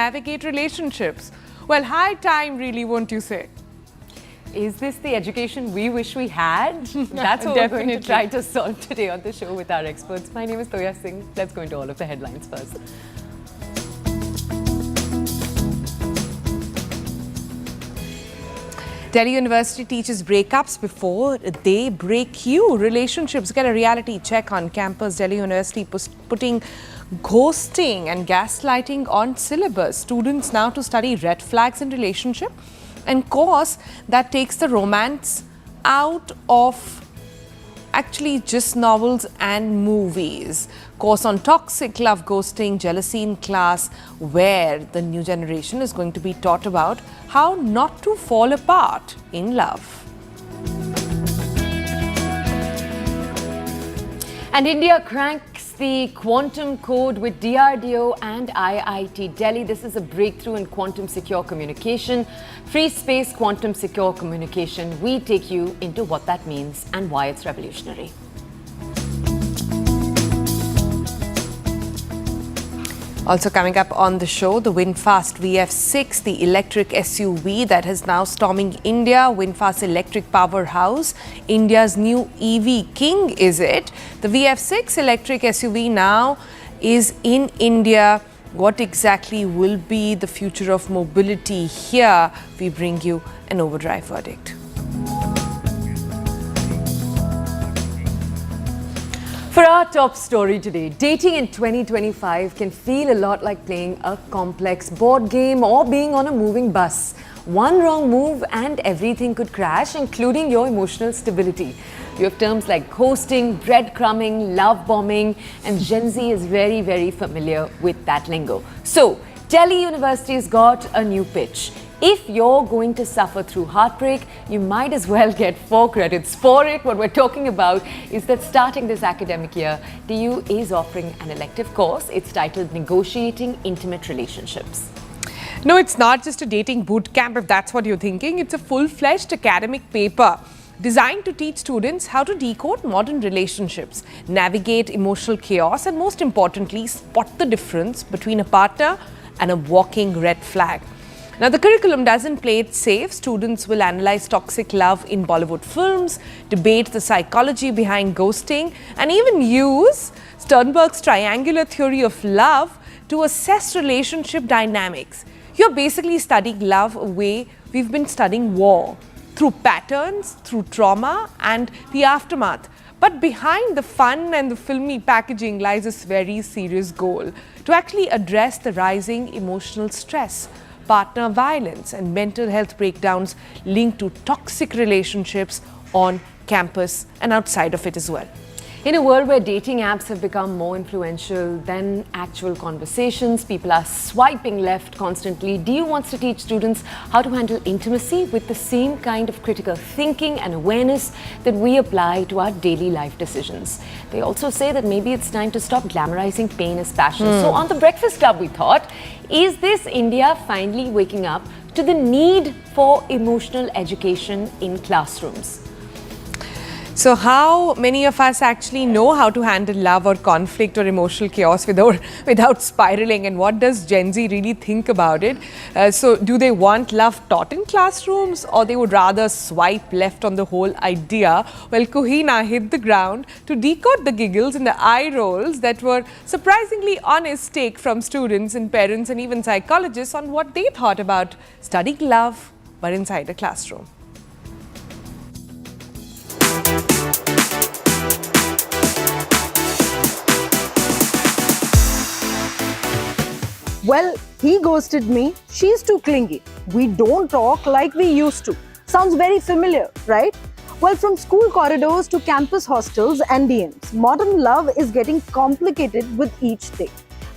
navigate relationships. Well, high time really, won't you say? Is this the education we wish we had? That's what we're going to try to solve today on the show with our experts. My name is Toya Singh. Let's go into all of the headlines first. Delhi University teaches breakups before they break you. Relationships get a reality check on campus. Delhi University putting ghosting and gaslighting on syllabus. Students now to study red flags in relationship and course that takes the romance out of actually just novels and movies. Course on toxic love, ghosting, jealousy in class, where the new generation is going to be taught about how not to fall apart in love. And India cranks the quantum code with DRDO and IIT Delhi. This is a breakthrough in quantum secure communication. Free space quantum secure communication. We take you into what that means and why it's revolutionary. Also coming up on the show, the VinFast VF6, the electric SUV that is now storming India. VinFast electric powerhouse, India's new EV king, is it? The VF6 electric SUV now is in India. What exactly will be the future of mobility here? We bring you an overdrive verdict. For our top story today, dating in 2025 can feel a lot like playing a complex board game or being on a moving bus. One wrong move and everything could crash, including your emotional stability. You have terms like ghosting, breadcrumbing, love bombing, and Gen Z is very, very familiar with that lingo. So, Delhi University's got a new pitch. If you're going to suffer through heartbreak, you might as well get 4 credits for it. What we're talking about is that starting this academic year, DU is offering an elective course. It's titled Negotiating Intimate Relationships. No, it's not just a dating boot camp if that's what you're thinking. It's a full-fledged academic paper designed to teach students how to decode modern relationships, navigate emotional chaos, and most importantly, spot the difference between a partner and a walking red flag. Now, the curriculum doesn't play it safe. Students will analyze toxic love in Bollywood films, debate the psychology behind ghosting, and even use Sternberg's triangular theory of love to assess relationship dynamics. You're basically studying love a way we've been studying war, through patterns, through trauma, and the aftermath. But behind the fun and the filmy packaging lies this very serious goal to actually address the rising emotional stress, partner violence, and mental health breakdowns linked to toxic relationships on campus and outside of it as well. In a world where dating apps have become more influential than actual conversations, people are swiping left constantly. DU wants to teach students how to handle intimacy with the same kind of critical thinking and awareness that we apply to our daily life decisions. They also say that maybe it's time to stop glamorizing pain as passion. So on the Breakfast Club, we thought, is this India finally waking up to the need for emotional education in classrooms? So how many of us actually know how to handle love or conflict or emotional chaos without spiraling, and what does Gen Z really think about it? So do they want love taught in classrooms, or they would rather swipe left on the whole idea? Well, Kohina hit the ground to decode the giggles and the eye rolls that were surprisingly honest take from students and parents and even psychologists on what they thought about studying love but inside a classroom. Well, he ghosted me, she's too clingy. We don't talk like we used to. Sounds very familiar, right? Well, from school corridors to campus hostels and DMs, modern love is getting complicated with each day.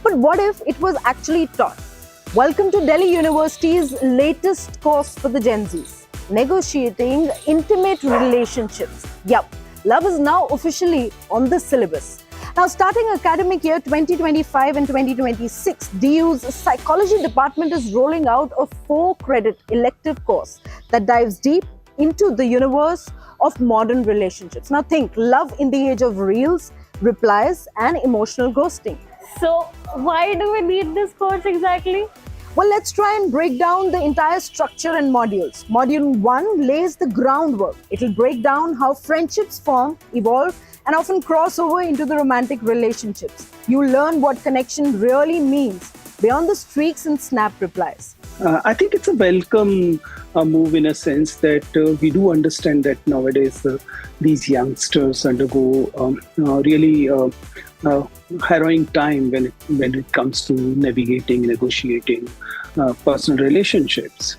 But what if it was actually taught? Welcome to Delhi University's latest course for the Gen Zs, Negotiating Intimate Relationships. Yup, love is now officially on the syllabus. Now, starting academic year 2025 and 2026, DU's psychology department is rolling out a 4-credit elective course that dives deep into the universe of modern relationships. Now think, love in the age of reels, replies, and emotional ghosting. So why do we need this course exactly? Well, let's try and break down the entire structure and modules. Module 1 lays the groundwork. It'll break down how friendships form, evolve, and often cross over into the romantic relationships. You'll learn what connection really means beyond the streaks and snap replies. I think it's a welcome move in a sense that we do understand that nowadays these youngsters undergo really harrowing time when it comes to navigating, negotiating personal relationships.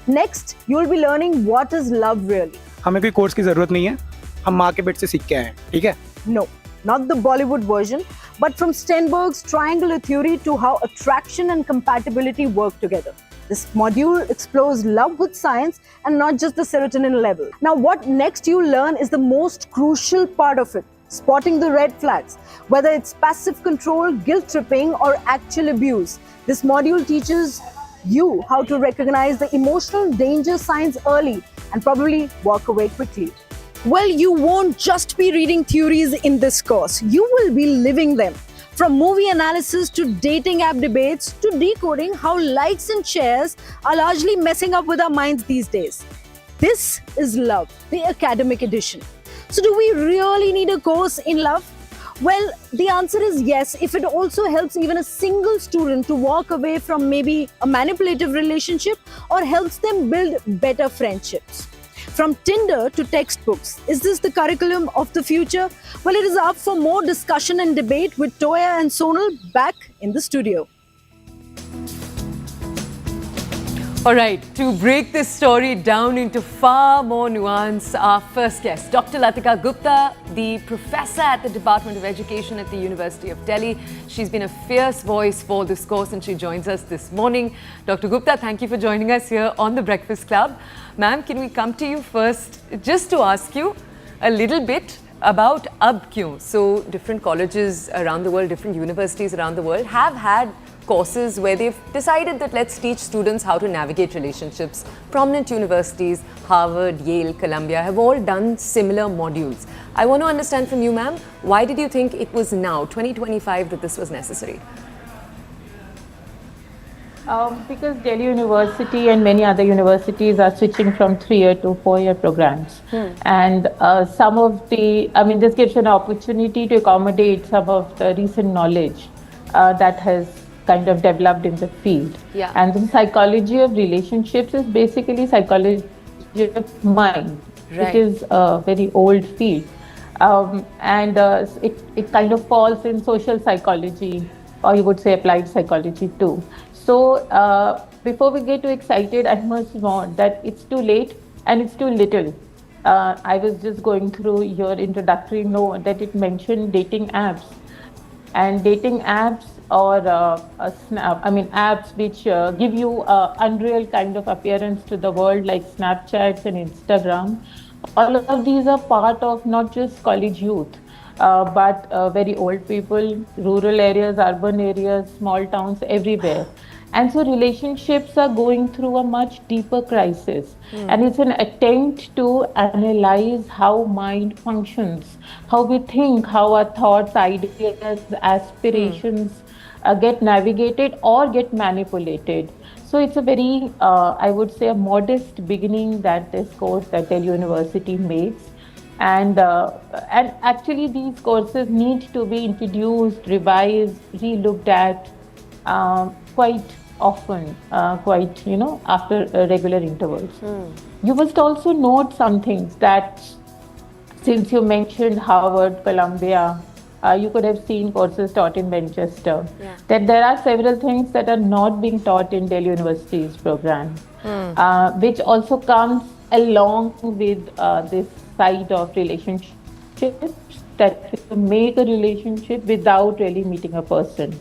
Next, you'll be learning what is love really. हमें कोई course की जरूरत नहीं है, हम माँ के पेट से सीख के आए हैं, ठीक है? No, not the Bollywood version, but from Sternberg's triangular theory to how attraction and compatibility work together. This module explores love with science and not just the serotonin level. Now, what next you learn is the most crucial part of it, spotting the red flags, whether it's passive control, guilt tripping, or actual abuse. This module teaches you how to recognize the emotional danger signs early and probably walk away quickly. Well, you won't just be reading theories in this course, you will be living them. From movie analysis to dating app debates to decoding how likes and shares are largely messing up with our minds these days. This is Love, the academic edition. So do we really need a course in love? Well, the answer is yes, if it also helps even a single student to walk away from maybe a manipulative relationship or helps them build better friendships. From Tinder to textbooks, is this the curriculum of the future? Well, it is up for more discussion and debate with Toya and Sonal back in the studio. All right, to break this story down into far more nuance, our first guest, Dr. Latika Gupta, the professor at the Department of Education at the University of Delhi. She's been a fierce voice for this course and she joins us this morning. Dr. Gupta, thank you for joining us here on The Breakfast Club. Ma'am, can we come to you first just to ask you a little bit about Ab Kyun? So different colleges around the world, different universities around the world have had courses where they've decided that let's teach students how to navigate relationships. Prominent universities, Harvard, Yale, Columbia, have all done similar modules. I want to understand from you, ma'am, why did you think it was now, 2025, that this was necessary? Because Delhi University and many other universities are switching from 3-year to 4-year programs. And some of this gives an opportunity to accommodate some of the recent knowledge that has kind of developed in the field. Yeah. And the psychology of relationships is basically psychology of mind, Right. which is a very old field. It kind of falls in social psychology, or you would say applied psychology too. So before we get too excited, I must warn that it's too late and it's too little. I was just going through your introductory note that it mentioned dating apps. And dating apps or apps which give you unreal kind of appearance to the world, like Snapchats and Instagram. All of these are part of not just college youth, but very old people, rural areas, urban areas, small towns, everywhere. And so relationships are going through a much deeper crisis. And it's an attempt to analyze how mind functions, how we think, how our thoughts, ideas, aspirations get navigated or get manipulated. So it's a very, I would say, a modest beginning that this course that Delhi University makes. And actually these courses need to be introduced, revised, re-looked at quite often, after regular intervals. You must also note some things that, since you mentioned Harvard, Columbia, you could have seen courses taught in Manchester, that there are several things that are not being taught in Delhi University's program, which also comes along with this side of relationships, that you make a relationship without really meeting a person.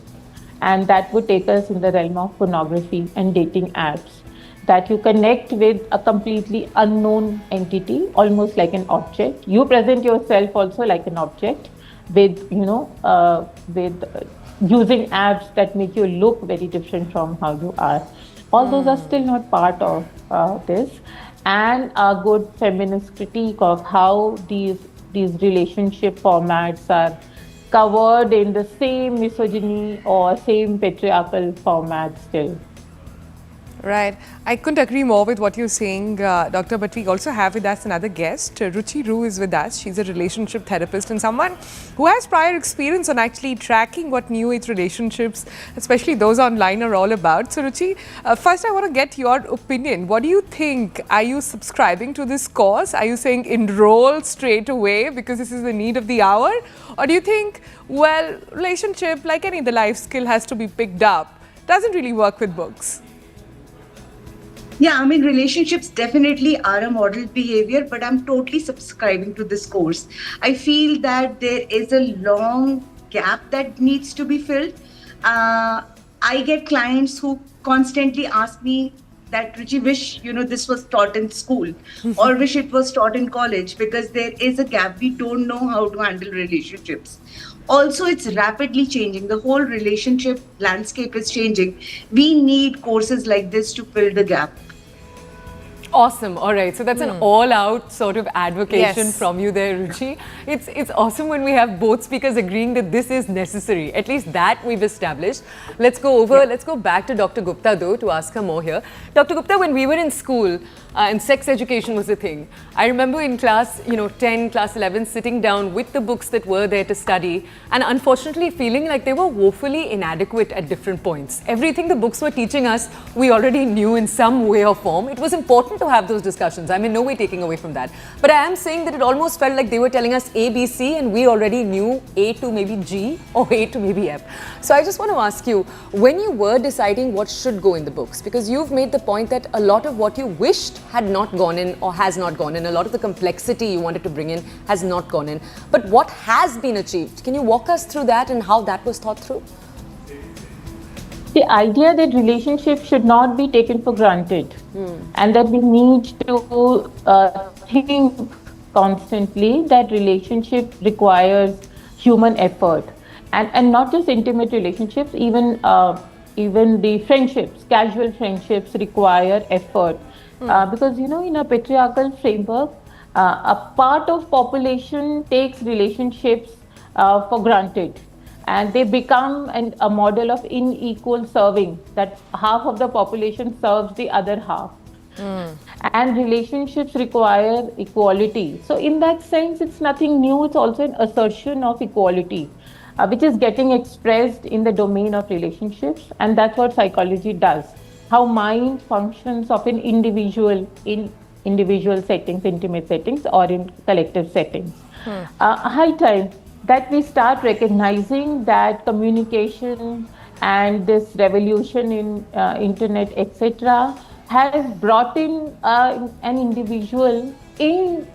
And that would take us in the realm of pornography and dating apps, that you connect with a completely unknown entity, almost like an object. You present yourself also like an object with using apps that make you look very different from how you are. All those are still not part of this. And a good feminist critique of how these relationship formats are covered in the same misogyny or same patriarchal format still. Right. I couldn't agree more with what you're saying, Doctor. But we also have with us another guest. Ruchi Roo is with us. She's a relationship therapist and someone who has prior experience on actually tracking what new age relationships, especially those online, are all about. So, Ruchi, first I want to get your opinion. What do you think? Are you subscribing to this course? Are you saying enroll straight away because this is the need of the hour? Or do you think, well, relationship, like any other life skill, has to be picked up? Doesn't really work with books. Yeah, I mean, relationships definitely are a model behavior, but I'm totally subscribing to this course. I feel that there is a long gap that needs to be filled. I get clients who constantly ask me that, Ruchi, wish, this was taught in school or wish it was taught in college, because there is a gap. We don't know how to handle relationships. Also, it's rapidly changing. The whole relationship landscape is changing. We need courses like this to fill the gap. Awesome. All right. So that's an all-out sort of advocation Yes. from you there, Ruchi. It's awesome when we have both speakers agreeing that this is necessary. At least that we've established. Let's go back to Dr. Gupta though to ask her more here. Dr. Gupta, when we were in school and sex education was a thing, I remember in class, 10, class 11, sitting down with the books that were there to study and unfortunately feeling like they were woefully inadequate at different points. Everything the books were teaching us, we already knew in some way or form. It was important to have those discussions. I'm in no way taking away from that. But I am saying that it almost felt like they were telling us A, B, C, and we already knew A to maybe G or A to maybe F. So I just want to ask you, when you were deciding what should go in the books, because you've made the point that a lot of what you wished had not gone in or has not gone in, a lot of the complexity you wanted to bring in has not gone in. But what has been achieved? Can you walk us through that and how that was thought through? The idea that relationships should not be taken for granted and that we need to think constantly that relationship requires human effort, and not just intimate relationships, even the friendships, casual friendships require effort because in a patriarchal framework a part of population takes relationships for granted. And they become a model of unequal serving, that half of the population serves the other half. And relationships require equality. So in that sense, it's nothing new. It's also an assertion of equality, which is getting expressed in the domain of relationships. And that's what psychology does. How mind functions of an individual in individual settings, intimate settings, or in collective settings. High time that we start recognizing that communication and this revolution in internet, etc., has brought in an individual in,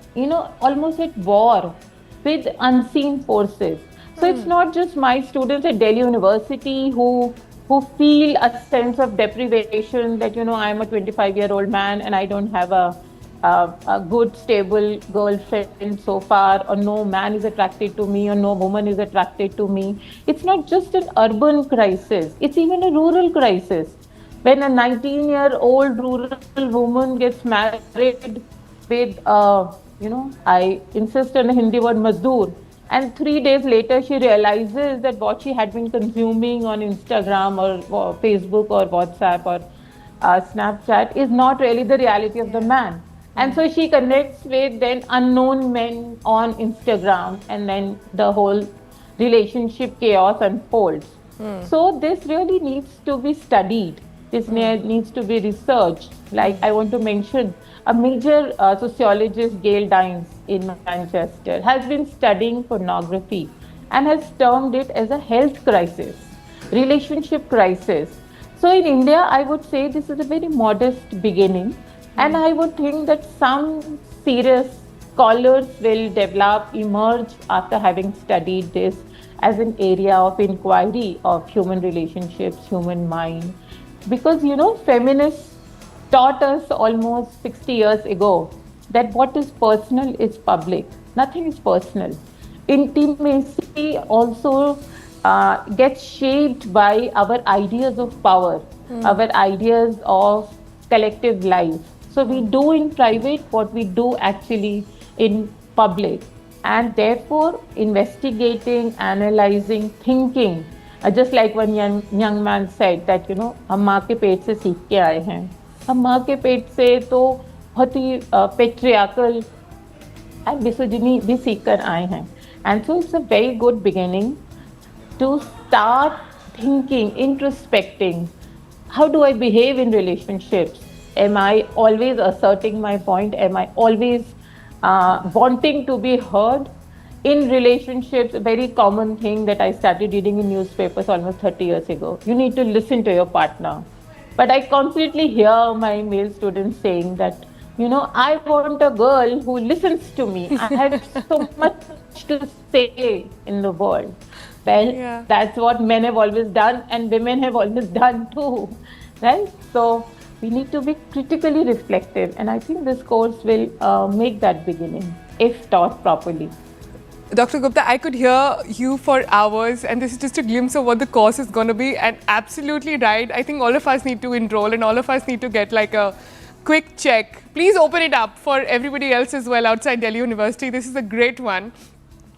almost at war with unseen forces. So it's not just my students at Delhi University who feel a sense of deprivation that, I'm a 25-year-old man and I don't have a good, stable girlfriend so far, or no man is attracted to me, or no woman is attracted to me. It's not just an urban crisis, it's even a rural crisis. When a 19-year-old rural woman gets married with, I insist on the Hindi word mazdoor, and 3 days later she realizes that what she had been consuming on Instagram or Facebook or WhatsApp or Snapchat is not really the reality of the man. And so she connects with then unknown men on Instagram, and then the whole relationship chaos unfolds. So this really needs to be studied. This needs to be researched. Like I want to mention, a major sociologist, Gail Dines in Manchester, has been studying pornography and has termed it as a health crisis, relationship crisis. So in India, I would say this is a very modest beginning. And I would think that some serious scholars will emerge after having studied this as an area of inquiry of human relationships, human mind. Because, feminists taught us almost 60 years ago that what is personal is public. Nothing is personal. Intimacy also gets shaped by our ideas of power, our ideas of collective life. So we do in private what we do actually in public. And therefore, investigating, analyzing, thinking Just like one young man said that, हम माँ के पेट से सीख के आए हैं. हम माँ के पेट से तो बहुत ही patriarchal and misogyny भी सीख कर आए हैं. And so it's a very good beginning to start thinking, introspecting. How do I behave in relationships? Am I always asserting my point? Am I always wanting to be heard? In relationships, a very common thing that I started reading in newspapers almost 30 years ago. You need to listen to your partner. But I constantly hear my male students saying that, I want a girl who listens to me. I have so much to say in the world. Well, that's what men have always done and women have always done too, right? So we need to be critically reflective, and I think this course will make that beginning if taught properly. Dr. Gupta, I could hear you for hours, and this is just a glimpse of what the course is going to be. And absolutely right. I think all of us need to enroll, and all of us need to get like a quick check. Please open it up for everybody else as well outside Delhi University. This is a great one.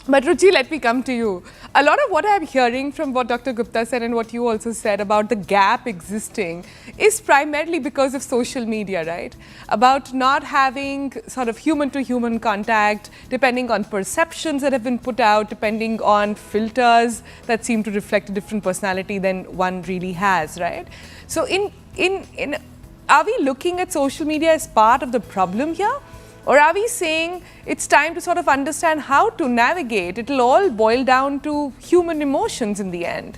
But Ruchi, let me come to you. A lot of what I'm hearing from what Dr. Gupta said and what you also said about the gap existing is primarily because of social media, right? About not having sort of human-to-human contact, depending on perceptions that have been put out, depending on filters that seem to reflect a different personality than one really has, right? So are we looking at social media as part of the problem here? Or are we saying it's time to sort of understand how to navigate? It'll all boil down to human emotions in the end.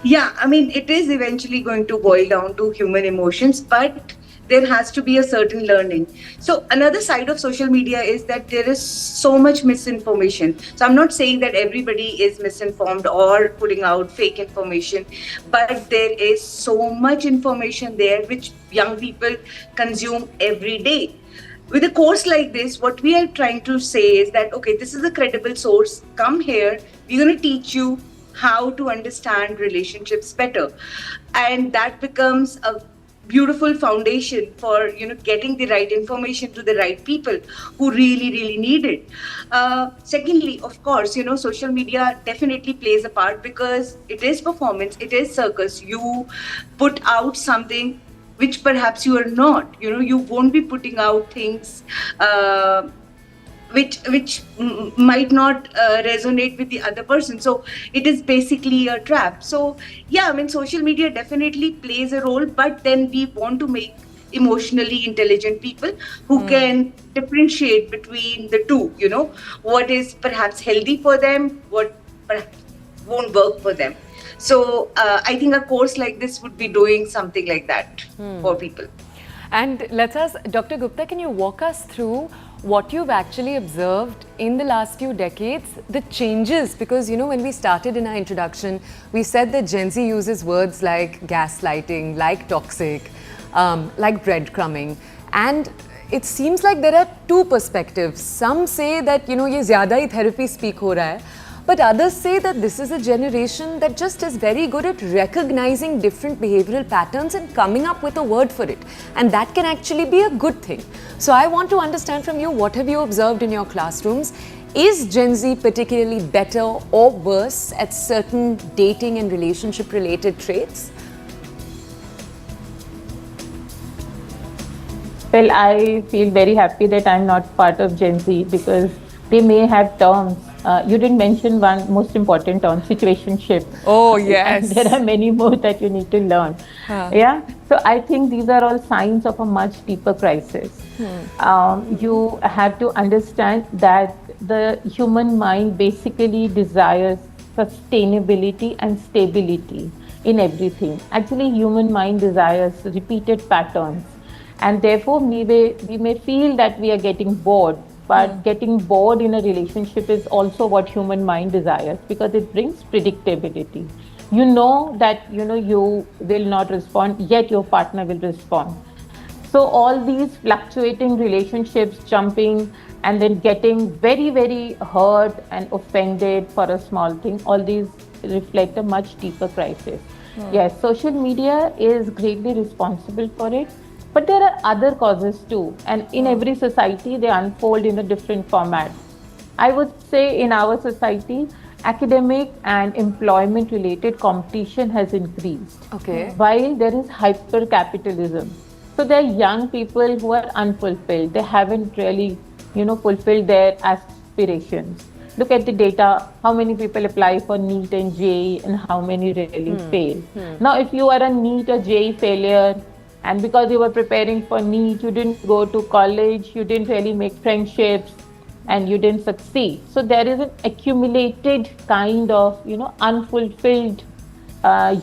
Yeah, I mean, it is eventually going to boil down to human emotions, but there has to be a certain learning. So another side of social media is that there is so much misinformation. So I'm not saying that everybody is misinformed or putting out fake information, but there is so much information there which young people consume every day. With a course like this, what we are trying to say is that, okay, this is a credible source. Come here, we're going to teach you how to understand relationships better. And that becomes a beautiful foundation for getting the right information to the right people who really need it. Secondly, of course, social media definitely plays a part because it is performance, it is circus. You put out something which perhaps you are not. You won't be putting out things which might not resonate with the other person. So it is basically a trap. So yeah, I mean, social media definitely plays a role, but then we want to make emotionally intelligent people who can differentiate between the two, what is perhaps healthy for them, what perhaps won't work for them. So I think a course like this would be doing something like that for people. And let's ask, Dr. Gupta, can you walk us through what you've actually observed in the last few decades, the changes? Because, when we started in our introduction, we said that Gen Z uses words like gaslighting, like toxic, like breadcrumbing. And it seems like there are two perspectives. Some say that, ye zyada hi therapy speak ho raha hai. But others say that this is a generation that just is very good at recognizing different behavioral patterns and coming up with a word for it. And that can actually be a good thing. So I want to understand from you, what have you observed in your classrooms? Is Gen Z particularly better or worse at certain dating and relationship related traits? Well, I feel very happy that I'm not part of Gen Z because they may have terms. You didn't mention one most important term, situationship. Oh, yes. And there are many more that you need to learn. Yeah. So I think these are all signs of a much deeper crisis. You have to understand that the human mind basically desires sustainability and stability in everything. Actually, human mind desires repeated patterns. And therefore, we may feel that we are getting bored. But getting bored in a relationship is also what human mind desires because it brings predictability. You know that you will not respond, yet your partner will respond. So all these fluctuating relationships, jumping and then getting very, very hurt and offended for a small thing, all these reflect a much deeper crisis. Yes, social media is greatly responsible for it. But there are other causes too, and in every society they unfold in a different format. I would say in our society, academic and employment related competition has increased. Okay. While there is hyper capitalism. So there are young people who are unfulfilled. They haven't really, fulfilled their aspirations. Look at the data, how many people apply for NEET and JEE and how many really fail. Now, if you are a NEET or JEE failure, and because you were preparing for NEET, you didn't go to college, you didn't really make friendships, and you didn't succeed. So there is an accumulated kind of, unfulfilled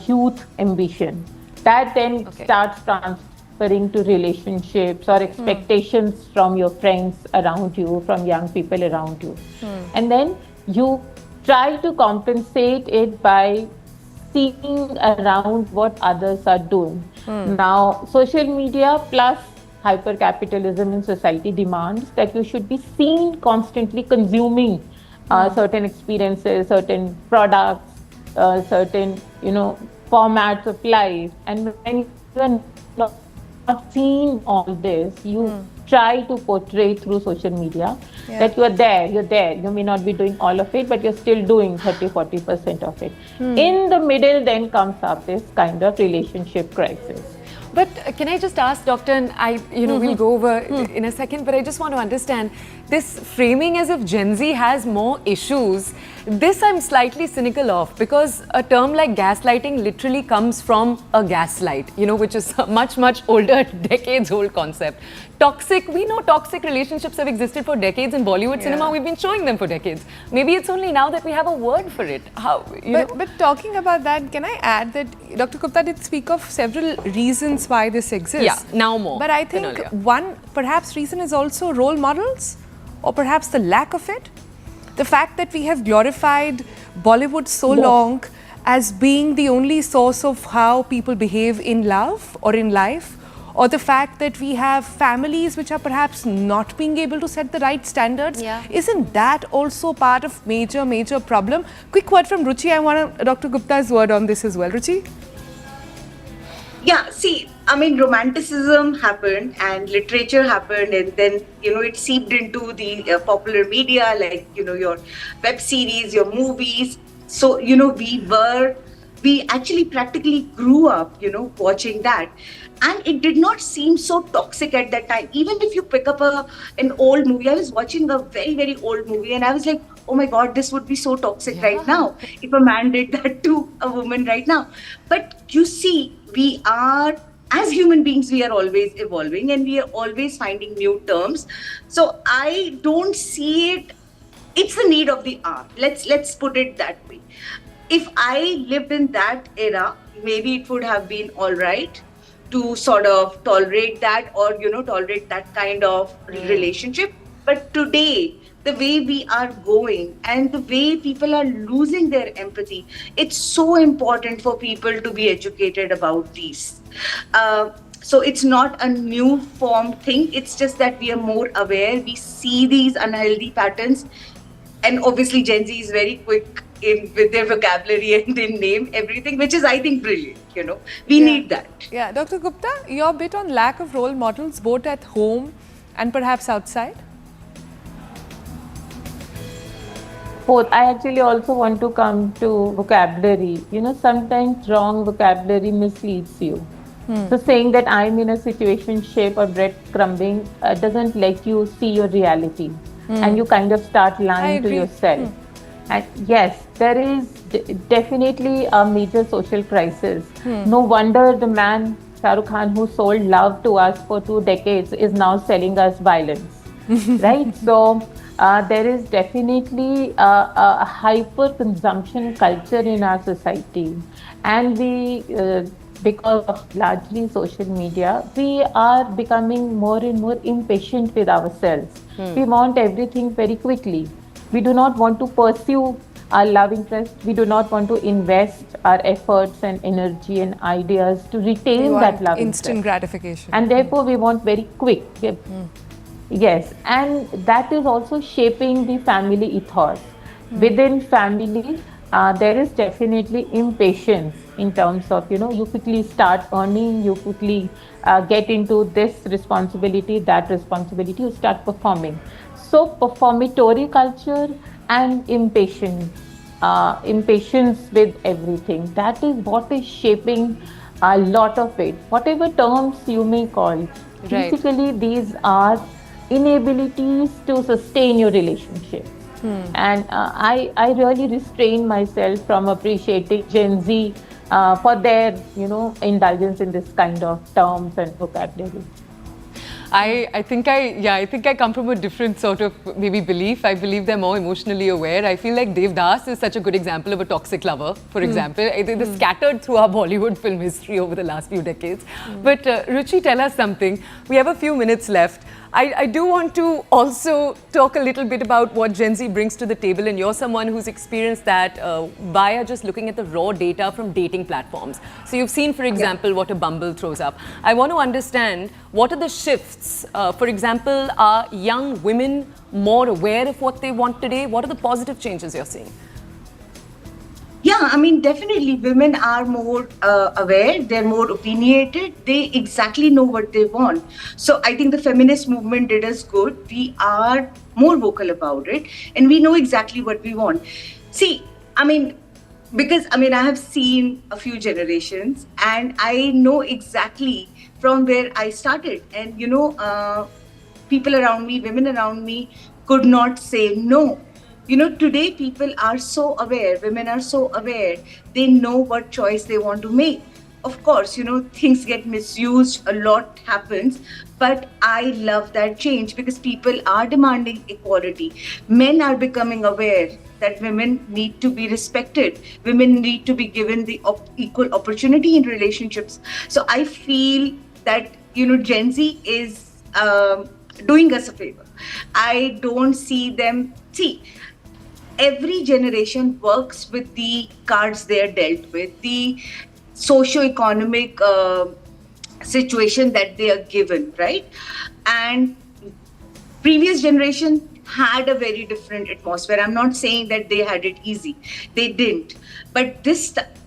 youth ambition that then starts transferring to relationships or expectations from your friends around you, from young people around you. And then you try to compensate it by seeing around what others are doing. Now, social media plus hypercapitalism in society demands that you should be seen constantly consuming certain experiences, certain products, certain formats of life. And when you are not seeing all this, you try to portray through social media that you're there. You may not be doing all of it, but you're still doing 30-40% of it. In the middle then comes up this kind of relationship crisis. But can I just ask, Doctor, and we'll go over in a second, but I just want to understand this framing as if Gen Z has more issues. This I'm slightly cynical of, because a term like gaslighting literally comes from a gaslight, which is a much, much older, decades old concept. Toxic, we know toxic relationships have existed for decades in Bollywood cinema. We've been showing them for decades. Maybe it's only now that we have a word for it. But talking about that, can I add that Dr. Gupta did speak of several reasons why this exists. Yeah, now more. But I think one perhaps reason is also role models, or perhaps the lack of it. The fact that we have glorified Bollywood so long as being the only source of how people behave in love or in life, or the fact that we have families which are perhaps not being able to set the right standards, isn't that also part of major problem? Quick word from Ruchi. I want Dr. Gupta's word on this as well. Ruchi? Yeah, see, I mean, romanticism happened and literature happened, and then, it seeped into the popular media, like, your web series, your movies. So, we actually practically grew up, watching that. And it did not seem so toxic at that time. Even if you pick up an old movie, I was watching a very, very old movie and I was like, oh my God, this would be so toxic right now if a man did that to a woman right now. But you see, we are, as human beings, we are always evolving and we are always finding new terms. So I don't see it. It's the need of the hour. Let's put it that way. If I lived in that era, maybe it would have been all right to sort of tolerate that, or tolerate that kind of relationship. But today, the way we are going and the way people are losing their empathy, it's so important for people to be educated about these. So it's not a new form thing. It's just that we are more aware. We see these unhealthy patterns, and obviously Gen Z is very quick with their vocabulary and they name everything, which is, I think, brilliant. We need that. Yeah, Dr. Gupta, your bit on lack of role models, both at home and perhaps outside? Both. I actually also want to come to vocabulary. Sometimes wrong vocabulary misleads you. So saying that I'm in a situationship or breadcrumbing doesn't let you see your reality. And you kind of start lying to yourself. And yes, there is definitely a major social crisis. No wonder the man, Shah Rukh Khan, who sold love to us for 2 decades is now selling us violence, right? So there is definitely a hyper-consumption culture in our society. And we, because of largely social media, we are becoming more and more impatient with ourselves. We want everything very quickly. We do not want to pursue our love interest. We do not want to invest our efforts and energy and ideas to retain that love instant interest. gratification. And therefore, we want very quick. Yes, and that is also shaping the family ethos. Within family, there is definitely impatience in terms of, you quickly start earning, you quickly get into this responsibility, that responsibility, you start performing. So performatory culture and impatience impatience with everything. That is what is shaping a lot of it. Whatever terms you may call, basically these are inabilities to sustain your relationship. And I really restrain myself from appreciating Gen Z for their, indulgence in this kind of terms and vocabulary. I think I come from a different sort of maybe belief. I believe they're more emotionally aware. I feel like Devdas is such a good example of a toxic lover, for example. They're scattered through our Bollywood film history over the last few decades. But Ruchi, tell us something. We have a few minutes left. I do want to also talk a little bit about what Gen Z brings to the table, and you're someone who's experienced that via just looking at the raw data from dating platforms. So you've seen, for example, what a Bumble throws up. I want to understand what are the shifts. For example, are young women more aware of what they want today? What are the positive changes you're seeing? Yeah, I mean, definitely women are more aware, they're more opinionated, they exactly know what they want. So I think the feminist movement did us good. We are more vocal about it and we know exactly what we want. See, I mean, because I have seen a few generations and I know exactly from where I started. And, people around me, women around me could not say no. Today people are so aware, women are so aware, they know what choice they want to make. Of course, things get misused, a lot happens, but I love that change because people are demanding equality. Men are becoming aware that women need to be respected. Women need to be given the equal opportunity in relationships. So I feel that, Gen Z is doing us a favor. I don't see them, every generation works with the cards they are dealt with, the socio-economic situation that they are given, right? And previous generation had a very different atmosphere. I'm not saying that they had it easy. They didn't. But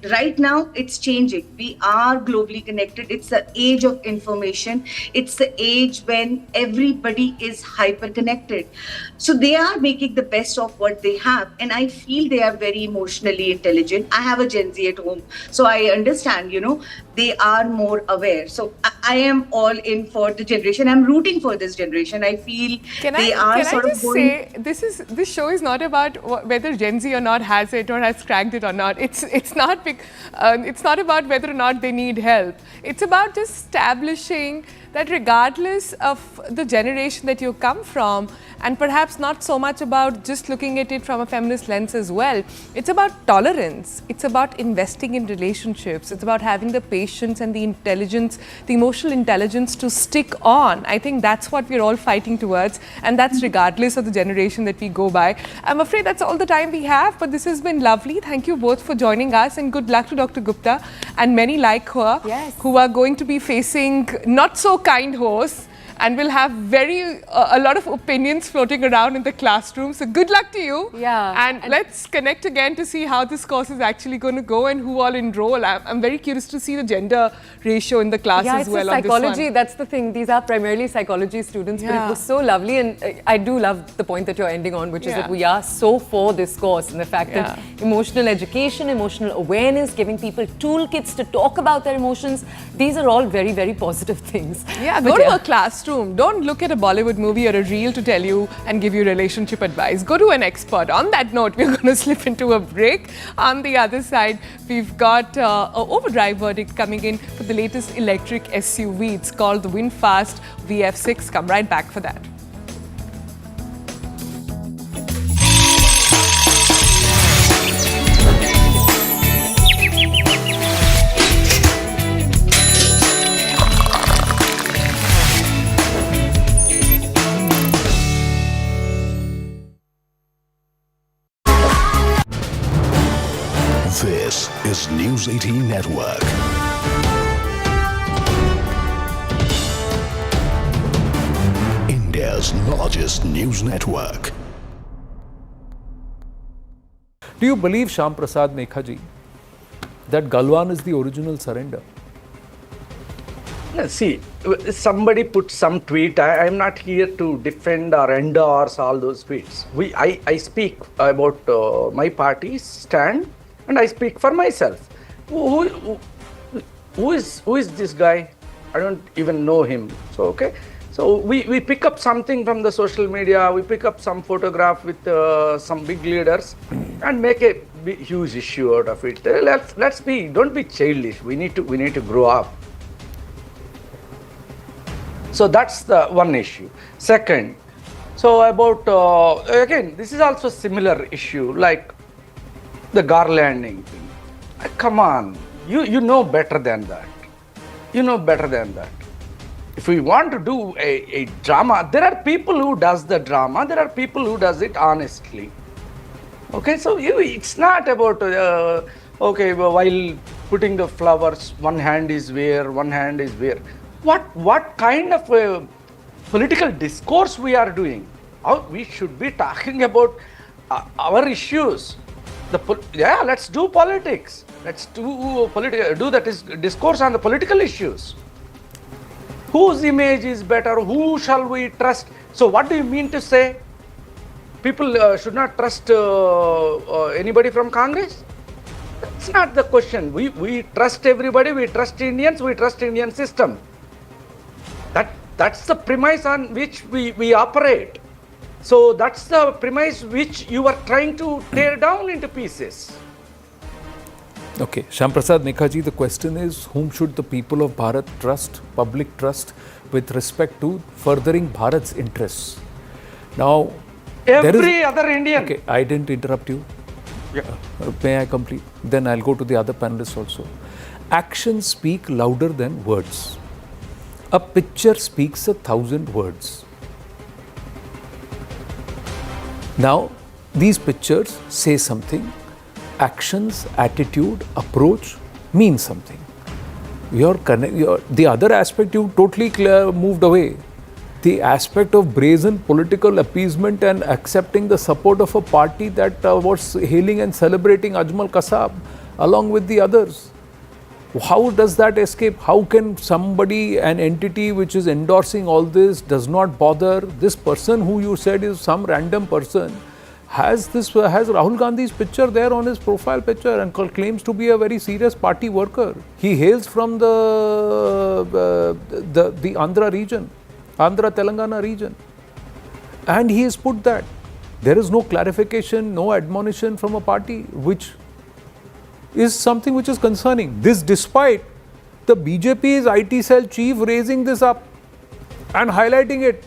right now, it's changing. We are globally connected. It's the age of information. It's the age when everybody is hyper-connected. So they are making the best of what they have. And I feel they are very emotionally intelligent. I have a Gen Z at home. So I understand, they are more aware. So I am all in for the generation. I'm rooting for this generation. I feel they are sort of going... Say, this show is not about whether Gen Z or not has it or has cracked it or not. It's not about whether or not they need help. It's about just establishing that regardless of the generation that you come from, and perhaps not so much about just looking at it from a feminist lens as well, it's about tolerance, it's about investing in relationships, it's about having the patience and the intelligence, the emotional intelligence to stick on. I think that's what we're all fighting towards, and that's regardless of the generation that we go by. I'm afraid that's all the time we have, but this has been lovely. Thank you both for joining us, and good luck to Dr. Gupta and many like her who are going to be facing not so kind hosts and will have a lot of opinions floating around in the classroom. So good luck to you. Yeah. And let's connect again to see how this course is actually going to go and who all enroll. I'm very curious to see the gender ratio in the class as well. Yeah, it's psychology. That's the thing. These are primarily psychology students, but it was so lovely. And I do love the point that you're ending on, which is that we are so for this course and the fact that emotional education, emotional awareness, giving people toolkits to talk about their emotions, these are all very, very positive things. Yeah, go to a classroom. Don't look at a Bollywood movie or a reel to tell you and give you relationship advice. Go to an expert. On that note, we're going to slip into a break. On the other side, we've got an overdrive verdict coming in for the latest electric SUV. It's called the VinFast VF6. Come right back for that. This is News 18 Network. India's largest news network. Do you believe Shyam Prasad Mekha ji that Galwan is the original surrender? See, somebody put some tweet. I'm not here to defend or endorse all those tweets. I speak about my party's stand, and I speak for myself. Who is this guy? I don't even know him. So okay. So we pick up something from the social media. We pick up some photograph with some big leaders, and make a huge issue out of it. Don't be childish. We need to grow up. So that's the one issue. Second, so about, again, this is also a similar issue, like the garlanding thing. Come on, you know better than that. You know better than that. If we want to do a drama, there are people who does the drama, there are people who does it honestly. Okay, so it's not about, okay, while putting the flowers, one hand is where, one hand is where. What kind of political discourse we are doing? We should be talking about our issues. Let's do politics. Let's do that discourse on the political issues. Whose image is better? Who shall we trust? So what do you mean to say? People should not trust anybody from Congress? That's not the question. We trust everybody. We trust Indians. We trust Indian system. That's the premise on which we operate. So that's the premise which you are trying to tear down into pieces. Okay, Shyamprasad Nekhaji, the question is, whom should the people of Bharat trust, public trust, with respect to furthering Bharat's interests? Now, every other Indian. Okay, I didn't interrupt you. Yeah. May I complete? Then I'll go to the other panelists also. Actions speak louder than words. A picture speaks 1,000 words. Now, these pictures say something. Actions, attitude, approach mean something. The other aspect you totally moved away. The aspect of brazen political appeasement and accepting the support of a party that was hailing and celebrating Ajmal Kasab along with the others. How does that escape? How can somebody, an entity which is endorsing all this, does not bother? This person who you said is some random person has Rahul Gandhi's picture there on his profile picture and claims to be a very serious party worker. He hails from the Andhra region, Andhra Telangana region, and he has put that. There is no clarification, no admonition from a party, which is something which is concerning. This despite the BJP's IT cell chief raising this up and highlighting it.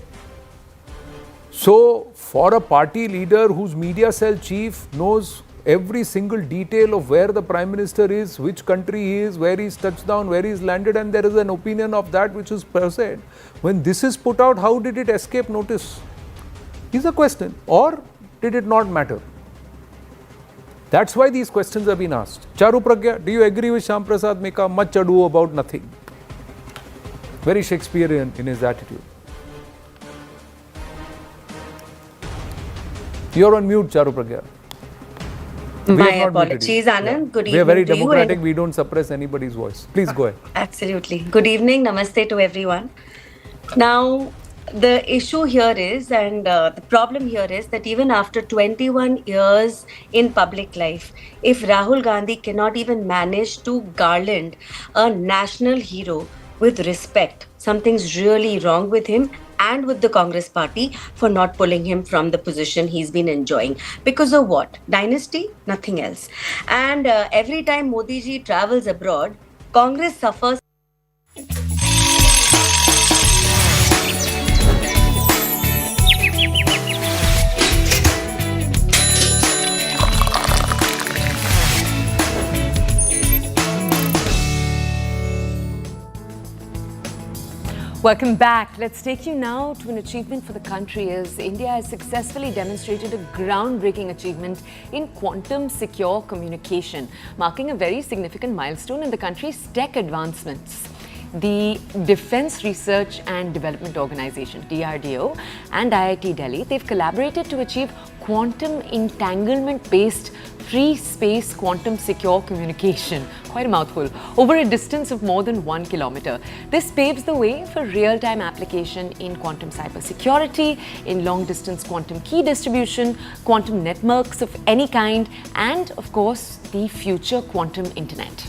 So, for a party leader whose media cell chief knows every single detail of where the Prime Minister is, which country he is, where he's touched down, where he's landed, and there is an opinion of that which is said, when this is put out, how did it escape notice? Is a question. Or did it not matter? That's why these questions have been asked. Charu Pragya, do you agree with Shyamprasad Meka? Much ado about nothing. Very Shakespearean in his attitude. You're on mute, Charu Pragya. My apologies, Anand. Good evening. We are very democratic. We don't suppress anybody's voice. Please go ahead. Absolutely. Good evening. Namaste to everyone. Now, the issue here is, and the problem here is that even after 21 years in public life, if Rahul Gandhi cannot even manage to garland a national hero with respect, something's really wrong with him and with the Congress party for not pulling him from the position he's been enjoying. Because of what? Dynasty? Nothing else. And every time Modi ji travels abroad, Congress suffers. Welcome back. Let's take you now to an achievement for the country as India has successfully demonstrated a groundbreaking achievement in quantum secure communication, marking a very significant milestone in the country's tech advancements. The Defence Research and Development Organization, DRDO, and IIT Delhi, they've collaborated to achieve quantum entanglement-based free space quantum secure communication, quite a mouthful, over a distance of more than 1 kilometer. This paves the way for real-time application in quantum cybersecurity, in long-distance quantum key distribution, quantum networks of any kind, and of course, the future quantum internet.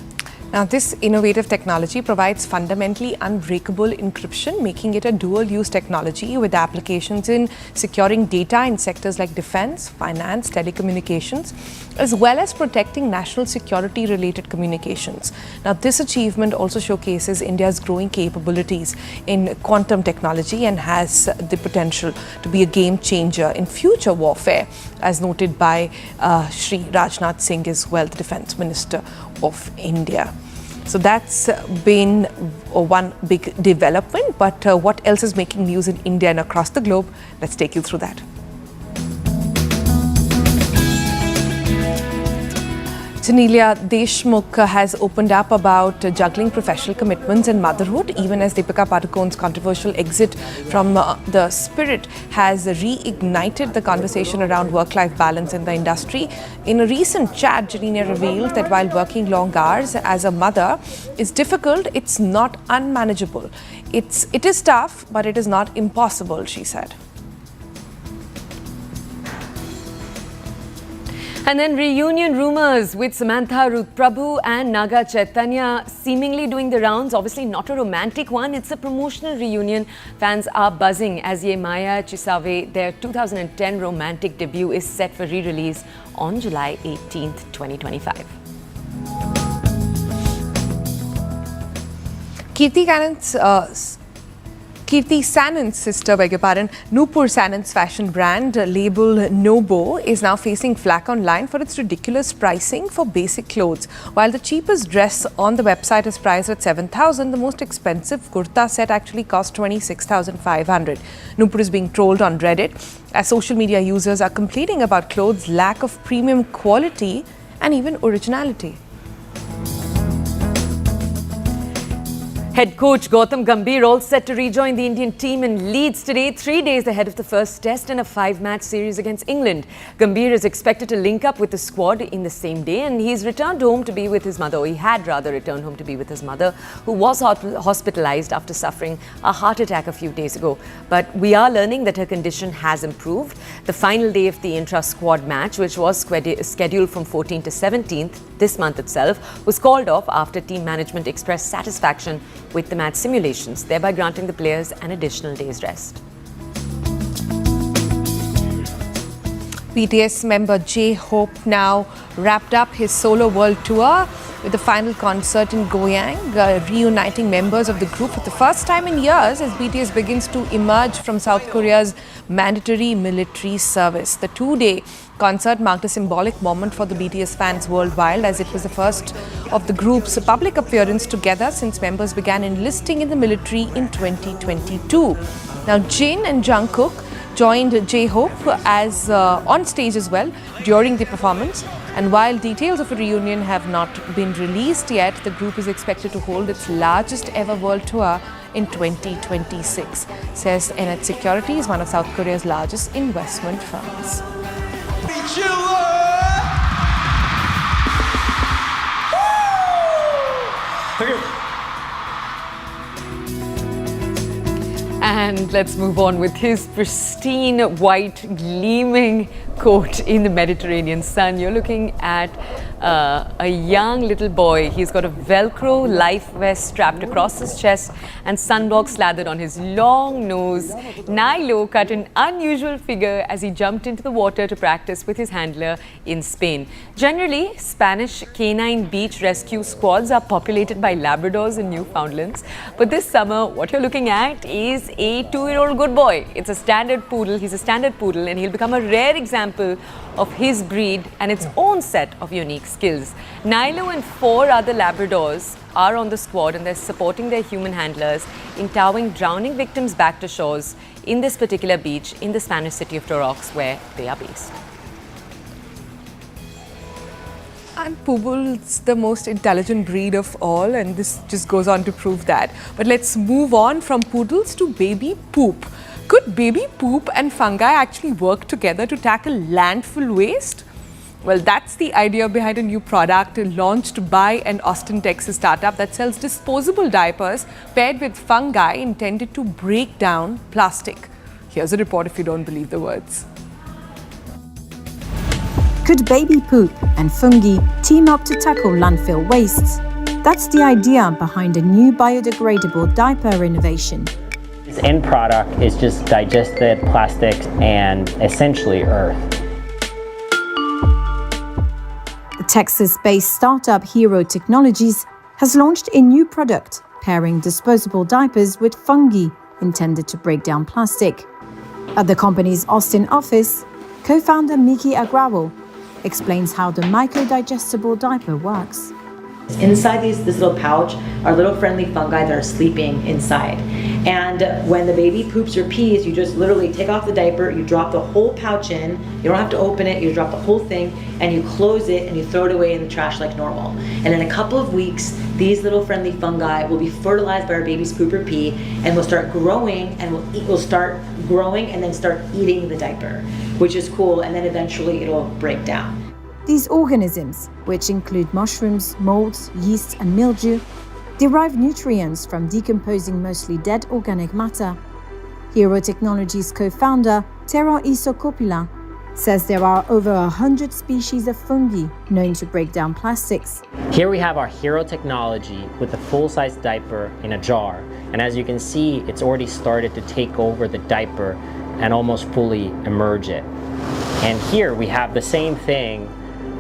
Now, this innovative technology provides fundamentally unbreakable encryption, making it a dual-use technology with applications in securing data in sectors like defense, finance, telecommunications, as well as protecting national security-related communications. Now, this achievement also showcases India's growing capabilities in quantum technology and has the potential to be a game changer in future warfare, as noted by Shri Rajnath Singh as well, the Defence Minister of India. So that's been one big development, but what else is making news in India and across the globe? Let's take you through that. Janelia Deshmukh has opened up about juggling professional commitments and motherhood, even as Deepika Padukone's controversial exit from The Spirit has reignited the conversation around work-life balance in the industry. In a recent chat, Janelia revealed that while working long hours as a mother is difficult, it's not unmanageable. It is tough, but it is not impossible, she said. And then reunion rumors with Samantha Ruth Prabhu and Naga Chaitanya seemingly doing the rounds. Obviously not a romantic one, it's a promotional reunion. Fans are buzzing as Ye Maya Chisave, their 2010 romantic debut, is set for re-release on July 18th, 2025. Kirti Sanon's sister, Nupur Sanon's fashion brand label Nobo is now facing flack online for its ridiculous pricing for basic clothes. While the cheapest dress on the website is priced at 7,000, the most expensive kurta set actually cost 26,500. Nupur is being trolled on Reddit as social media users are complaining about clothes' lack of premium quality and even originality. Head coach Gautam Gambhir all set to rejoin the Indian team in Leeds today, 3 days ahead of the first test in a 5-match series against England. Gambhir is expected to link up with the squad in the same day, and he's returned home to be with his mother, or he had rather returned home to be with his mother, who was hospitalized after suffering a heart attack a few days ago. But we are learning that her condition has improved. The final day of the intra-squad match, which was scheduled from 14th to 17th this month itself, was called off after team management expressed satisfaction with the match simulations, thereby granting the players an additional day's rest. BTS member J-Hope now wrapped up his solo world tour with the final concert in Goyang, reuniting members of the group for the first time in years as BTS begins to emerge from South Korea's mandatory military service. The 2-day concert marked a symbolic moment for the BTS fans worldwide, as it was the first of the group's public appearance together since members began enlisting in the military in 2022. Now, Jin and Jungkook joined J-Hope as on stage as well during the performance. And while details of a reunion have not been released yet, the group is expected to hold its largest ever world tour in 2026, says N18L Securities, one of South Korea's largest investment firms. And let's move on with his pristine white gleaming coat in the Mediterranean sun. You're looking at a young little boy. He's got a Velcro life vest strapped across his chest and sunblock slathered on his long nose. Nilo cut an unusual figure as he jumped into the water to practice with his handler in Spain. Generally, Spanish canine beach rescue squads are populated by Labradors and Newfoundlands. But this summer, what you're looking at is a 2-year-old good boy. It's a standard poodle. He's a standard poodle, and he'll become a rare example of his breed and its own set of unique skills. Nilo and 4 other Labradors are on the squad, and they're supporting their human handlers in towing drowning victims back to shores in this particular beach in the Spanish city of Torrox, where they are based. And Poodle's the most intelligent breed of all, and this just goes on to prove that. But let's move on from poodles to baby poop. Could baby poop and fungi actually work together to tackle landfill waste? Well, that's the idea behind a new product launched by an Austin, Texas startup that sells disposable diapers paired with fungi intended to break down plastic. Here's a report if you don't believe the words. Could baby poop and fungi team up to tackle landfill wastes? That's the idea behind a new biodegradable diaper innovation. This end product is just digested plastics and essentially earth. The Texas-based startup Hero Technologies has launched a new product pairing disposable diapers with fungi intended to break down plastic. At the company's Austin office, co-founder Miki Agrawal explains how the micro-digestible diaper works. Inside this little pouch are little friendly fungi that are sleeping inside. And when the baby poops or pees, you just literally take off the diaper, you drop the whole pouch in, you don't have to open it, you drop the whole thing, and you close it and you throw it away in the trash like normal. And in a couple of weeks, these little friendly fungi will be fertilized by our baby's poop or pee and will start growing and will start growing and then start eating the diaper, which is cool, and then eventually it'll break down. These organisms, which include mushrooms, molds, yeast, and mildew, derive nutrients from decomposing mostly dead organic matter. Hero Technologies co-founder Tera Isokopila says there are over 100 species of fungi known to break down plastics. Here we have our Hero technology with the full-size diaper in a jar. And as you can see, it's already started to take over the diaper and almost fully emerge it. And here we have the same thing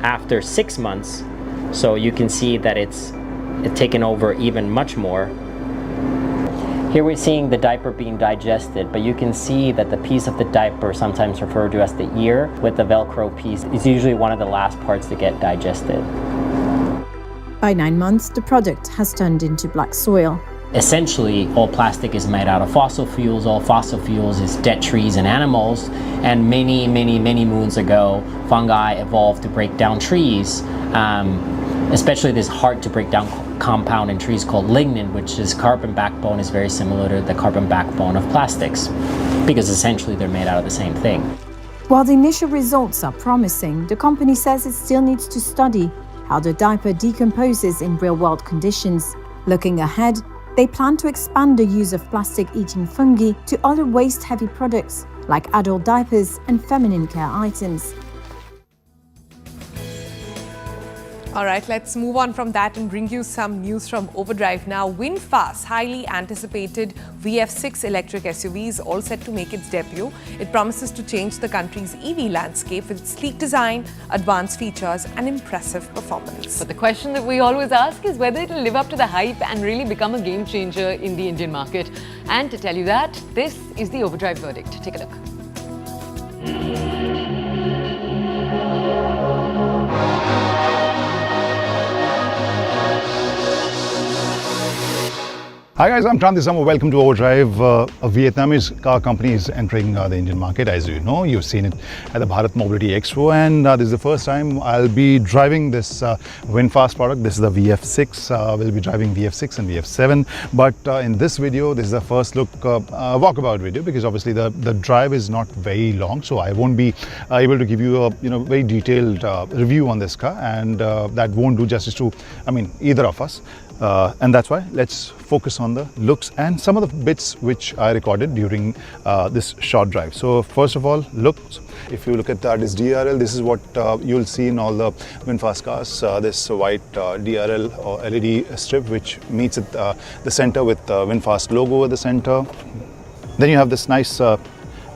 after 6 months, so you can see that it's taken over even much more. Here we're seeing the diaper being digested, but you can see that the piece of the diaper, sometimes referred to as the ear, with the Velcro piece, is usually one of the last parts to get digested. By 9 months, the product has turned into black soil. Essentially, all plastic is made out of fossil fuels. All fossil fuels is dead trees and animals. And many moons ago, fungi evolved to break down trees. Especially this hard to break down compound in trees called lignin, which is carbon backbone, is very similar to the carbon backbone of plastics, because essentially they're made out of the same thing. While the initial results are promising, the company says it still needs to study how the diaper decomposes in real-world conditions. Looking ahead, they plan to expand the use of plastic-eating fungi to other waste-heavy products like adult diapers and feminine care items. All right, let's move on from that and bring you some news from Overdrive now. VinFast's highly anticipated VF6 electric SUV is all set to make its debut. It promises to change the country's EV landscape with sleek design, advanced features and impressive performance. But the question that we always ask is whether it will live up to the hype and really become a game changer in the Indian market. And to tell you that, this is the Overdrive verdict. Take a look. Hi guys, I'm Kranti Sama. Welcome to Overdrive. A Vietnamese car company is entering the Indian market. As you know, you've seen it at the Bharat Mobility Expo, and this is the first time I'll be driving this VinFast product. This is the VF6. We'll be driving VF6 and VF7. But in this video, this is the first look walkabout video, because obviously the drive is not very long, so I won't be able to give you a very detailed review on this car, and that won't do justice to either of us. And that's why let's focus on the looks and some of the bits which I recorded during this short drive. So first of all, looks. If you look at this DRL, this is what you'll see in all the VinFast cars. This white DRL or LED strip which meets at the center with the VinFast logo at the center. Then you have this nice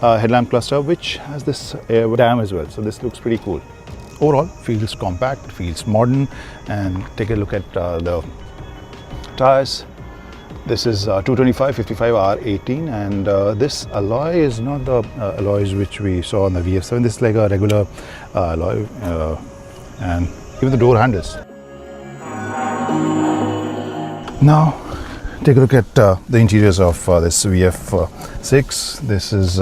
headlamp cluster which has this air dam as well. So this looks pretty cool. Overall, feels compact, feels modern, and take a look at the tires. This is 225/55 R18, and this alloy is not the alloys which we saw on the VF7. This is like a regular alloy, and even the door handles. Now take a look at the interiors of this VF6. This is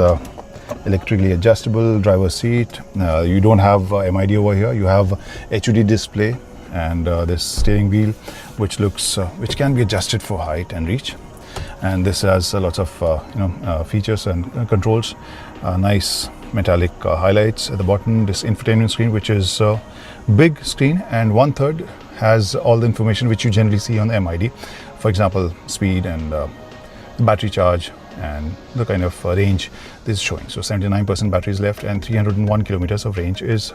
electrically adjustable driver's seat. You don't have MID over here. You have HUD display, and this steering wheel which can be adjusted for height and reach, and this has lots of features and controls. Nice metallic highlights at the bottom. This infotainment screen which is big screen, and 1/3 has all the information which you generally see on the MID. For example, speed and battery charge and the kind of range this is showing. So 79% battery is left and 301 kilometers of range is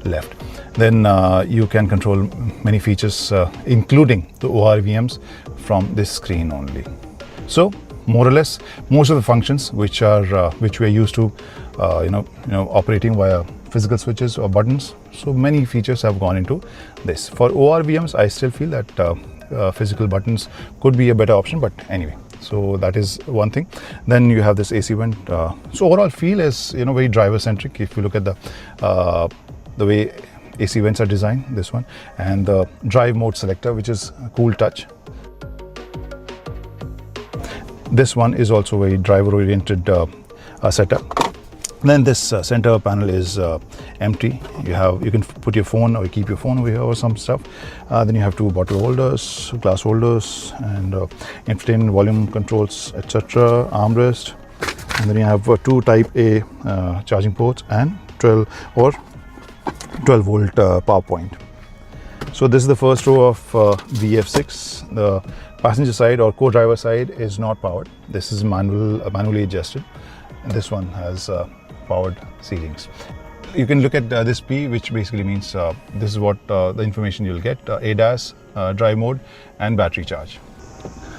left. Then you can control many features, including the ORVMs, from this screen only. So more or less, most of the functions which we are used to, operating via physical switches or buttons. So many features have gone into this. For ORVMs, I still feel that physical buttons could be a better option, but anyway. So that is one thing. Then you have this AC vent. So overall feel is very driver centric. If you look at the way AC vents are designed, this one, and the drive mode selector, which is a cool touch. This one is also a driver oriented setup. Then this center panel is empty. You can put your phone or keep your phone over here or some stuff. Then you have two bottle holders, glass holders, and infotainment volume controls, etc. Armrest. And then you have two Type A charging ports and 12 volt power point. So this is the first row of VF6. The passenger side or co-driver side is not powered. This is manually adjusted. And this one has powered ceilings. You can look at this P, which basically means this is what the information you'll get: ADAS, drive mode, and battery charge.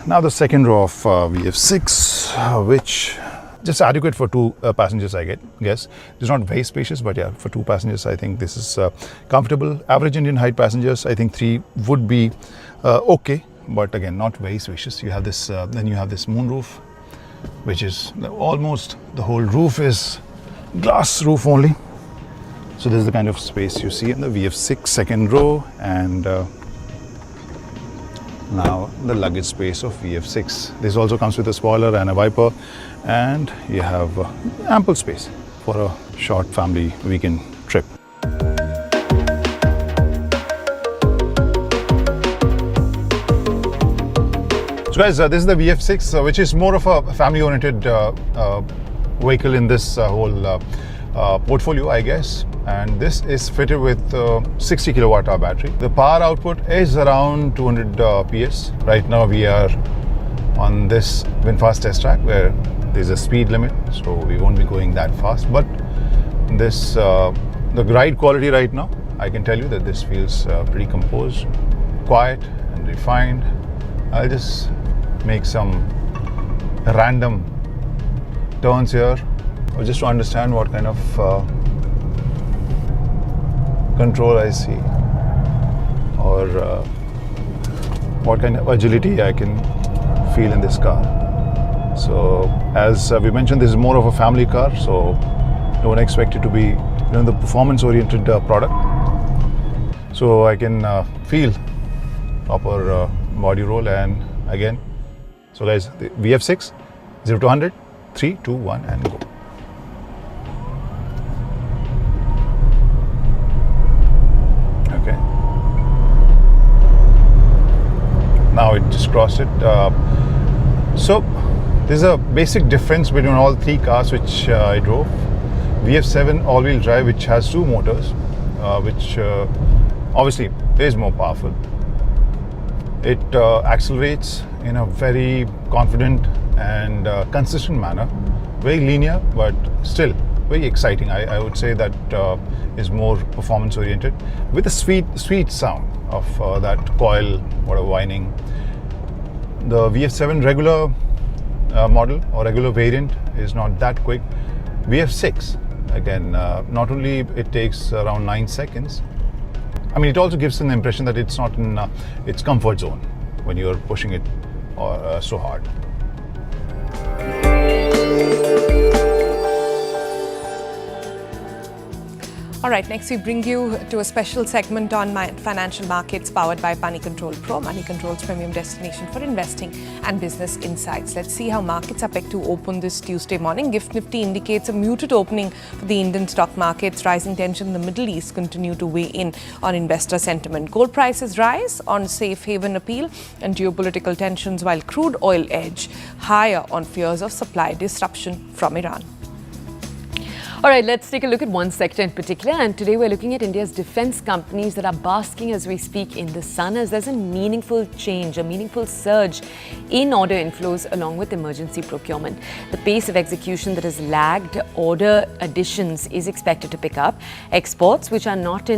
Now the second row of VF6, which just adequate for two passengers, I guess. It's not very spacious, but yeah, for two passengers, I think this is comfortable. Average Indian height passengers, I think 3 would be okay, but again, not very spacious. You have this, then you have this moonroof, which is almost the whole roof is glass roof only. So this is the kind of space you see in the VF6 second row, and now the luggage space of VF6. This also comes with a spoiler and a wiper, and you have ample space for a short family weekend trip. So guys, this is the VF6, which is more of a family-oriented vehicle in this whole portfolio, I guess. And this is fitted with 60 kilowatt hour battery. The power output is around 200 PS. Right now we are on this VinFast test track where there's a speed limit, so we won't be going that fast. But this, the ride quality right now, I can tell you that this feels pretty composed, quiet and refined. I'll just make some random turns here, or just to understand what kind of control I see, or what kind of agility I can feel in this car. So as we mentioned, this is more of a family car, so don't expect it to be the performance-oriented product. So I can feel proper body roll, and again, so guys, the VF6, 0 to 100, 3, 2, 1, and go. Okay. Now it just crossed it. So there's a basic difference between all three cars which I drove. VF7 all-wheel drive, which has 2 motors, which obviously is more powerful. It accelerates in a very confident and consistent manner, very linear, but still very exciting. I would say that is more performance oriented, with a sweet sound of that coil, whatever whining. The VF7 regular model or regular variant is not that quick. VF6, again, not only it takes around 9 seconds, I mean, it also gives an impression that it's not in its comfort zone when you're pushing it so hard. All right, next we bring you to a special segment on financial markets powered by Money Control Pro, Money Control's premium destination for investing and business insights. Let's see how markets are pegged to open this Tuesday morning. GIFT Nifty indicates a muted opening for the Indian stock markets. Rising tension in the Middle East continue to weigh in on investor sentiment. Gold prices rise on safe haven appeal and geopolitical tensions, while crude oil edge higher on fears of supply disruption from Iran. All right, let's take a look at one sector in particular. And today we're looking at India's defense companies that are basking as we speak in the sun, as there's a meaningful change, a meaningful surge in order inflows along with emergency procurement. The pace of execution that has lagged order additions is expected to pick up. Exports, which are not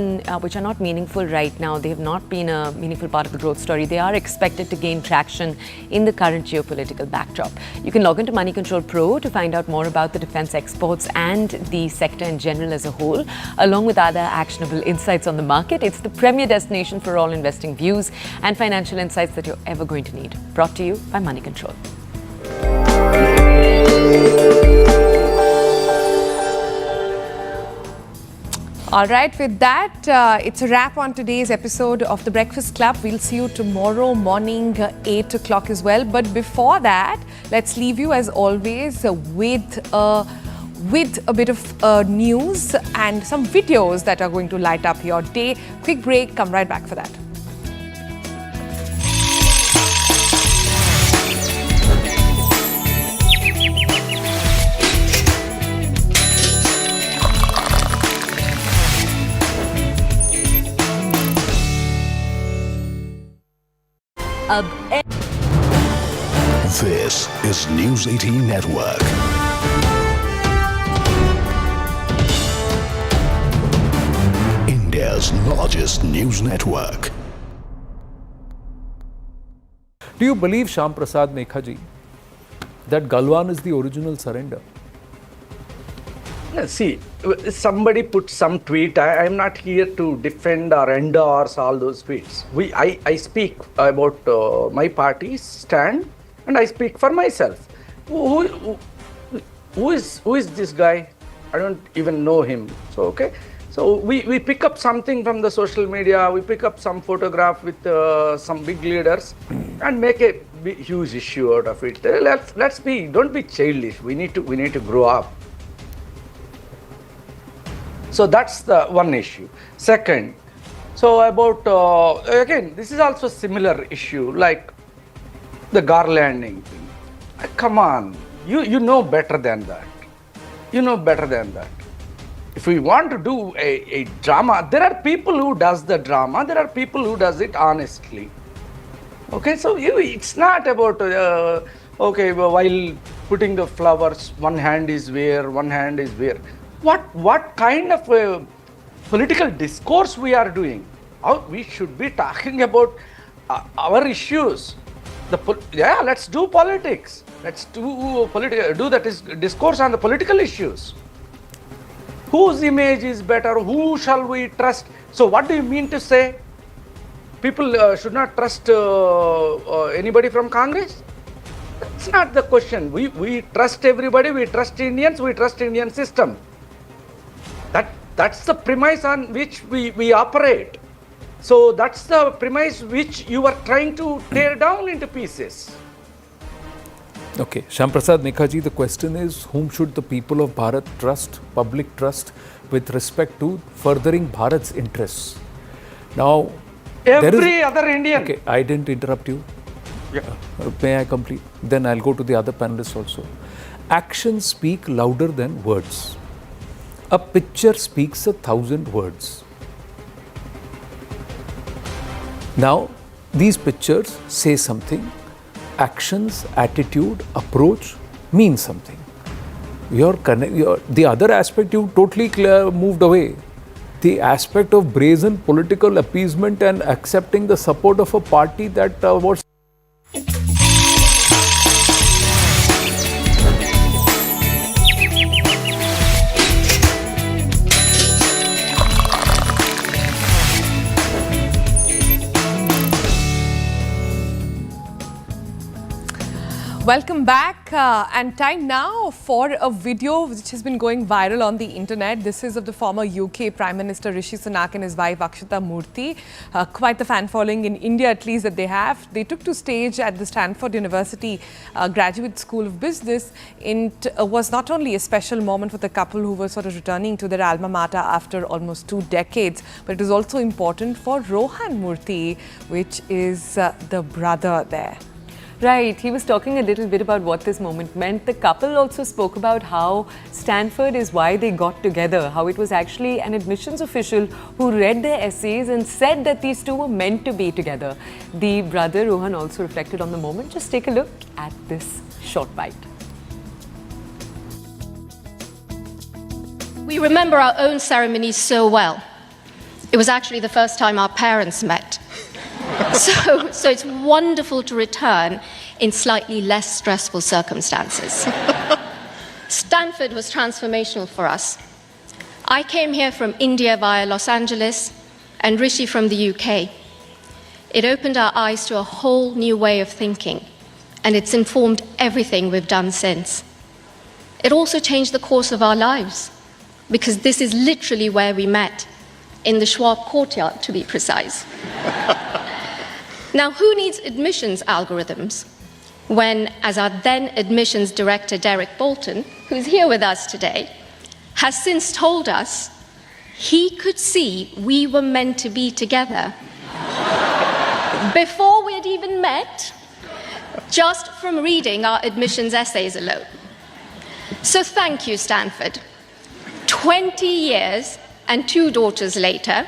meaningful right now, they have not been a meaningful part of the growth story. They are expected to gain traction in the current geopolitical backdrop. You can log into Money Control Pro to find out more about the defense exports and the sector in general as a whole, along with other actionable insights on the market. It's the premier destination for all investing views and financial insights that you're ever going to need. Brought to you by Money Control. All right, with that, it's a wrap on today's episode of The Breakfast Club. We'll see you tomorrow morning, 8 o'clock as well. But before that, let's leave you as always with a bit of news and some videos that are going to light up your day. Quick break, come right back for that. This is News 18 Network. India's largest news network. Do you believe, Shyam Prasad Mekhaji, that Galwan is the original surrender? See, somebody put some tweet. I'm not here to defend or endorse all those tweets. I speak about my party's stand, and I speak for myself. Who is this guy? I don't even know him. So okay. So we pick up something from the social media. We pick up some photograph with some big leaders, and make a huge issue out of it. Don't be childish. We need to grow up. So that's the one issue. Second, so about, again, this is also a similar issue, like the garlanding thing. Come on, you know better than that. You know better than that. If we want to do a drama, there are people who does the drama, there are people who does it honestly. Okay, so it's not about, okay, while putting the flowers, one hand is where, one hand is where. What kind of political discourse we are doing? We should be talking about our issues. Let's do politics. Let's do that discourse on the political issues. Whose image is better? Who shall we trust? So what do you mean to say? People should not trust anybody from Congress? That's not the question. We trust everybody. We trust Indians. We trust Indian system. That's the premise on which we operate. So that's the premise which you are trying to tear down into pieces. Okay, Shyam Prasad Mekhaji, the question is, whom should the people of Bharat trust, public trust, with respect to furthering Bharat's interests? Now, every other Indian. Okay, I didn't interrupt you. Yeah. May I complete? Then I'll go to the other panelists also. Actions speak louder than words. A picture speaks 1,000 words. Now, these pictures say something. Actions, attitude, approach mean something. The other aspect you totally moved away. The aspect of brazen political appeasement and accepting the support of a party that was... Welcome back, and time now for a video which has been going viral on the internet. This is of the former UK Prime Minister Rishi Sunak and his wife Akshata Murthy. Quite the fan following in India, at least, that they have. They took to stage at the Stanford University Graduate School of Business. It was not only a special moment for the couple who were sort of returning to their alma mater after almost 2 decades, but it was also important for Rohan Murthy, which is the brother there. Right, he was talking a little bit about what this moment meant. The couple also spoke about how Stanford is why they got together, how it was actually an admissions official who read their essays and said that these two were meant to be together. The brother Rohan also reflected on the moment. Just take a look at this short bite. We remember our own ceremonies so well. It was actually the first time our parents met. So it's wonderful to return in slightly less stressful circumstances. Stanford was transformational for us. I came here from India via Los Angeles and Rishi from the UK. It opened our eyes to a whole new way of thinking, and it's informed everything we've done since. It also changed the course of our lives, because this is literally where we met, in the Schwab courtyard, to be precise. Now, who needs admissions algorithms when, as our then admissions director, Derek Bolton, who's here with us today, has since told us he could see we were meant to be together before we had even met, just from reading our admissions essays alone. So thank you, Stanford. 20 years and 2 daughters later,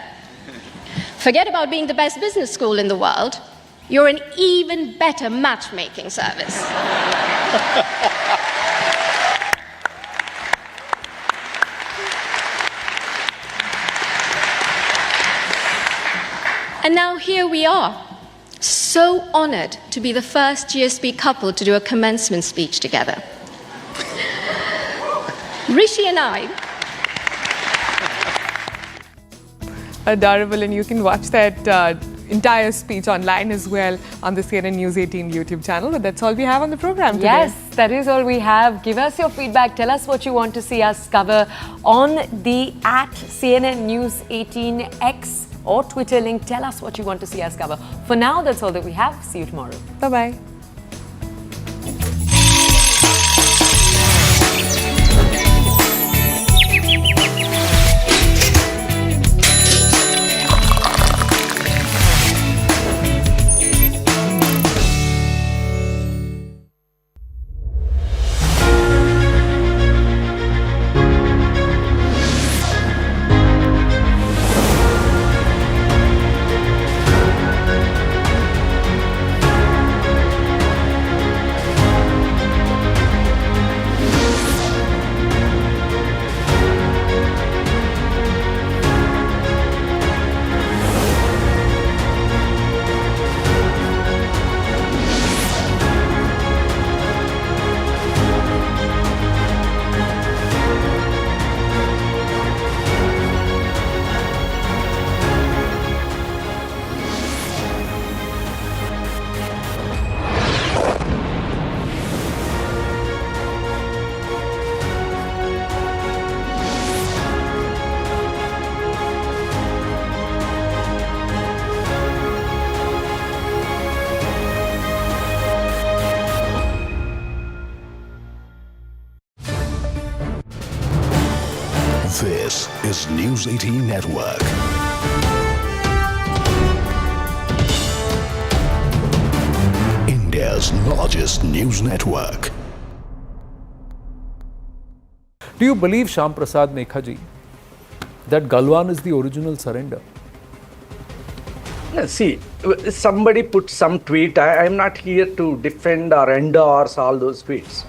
forget about being the best business school in the world, you're an even better matchmaking service. And now here we are, so honored to be the first GSB couple to do a commencement speech together. Rishi and I... Adorable, and you can watch that entire speech online as well on the CNN News 18 YouTube channel. But that's all we have on the program today. Yes, that is all we have. Give us your feedback. Tell us what you want to see us cover on the @CNN News 18X or Twitter link. Tell us what you want to see us cover. For now, that's all that we have. See you tomorrow. Bye-bye. This is News 18 Network. India's largest news network. Do you believe, Shyam Prasad Mekhaji, that Galwan is the original surrender? See, somebody put some tweet. I am not here to defend or endorse all those tweets.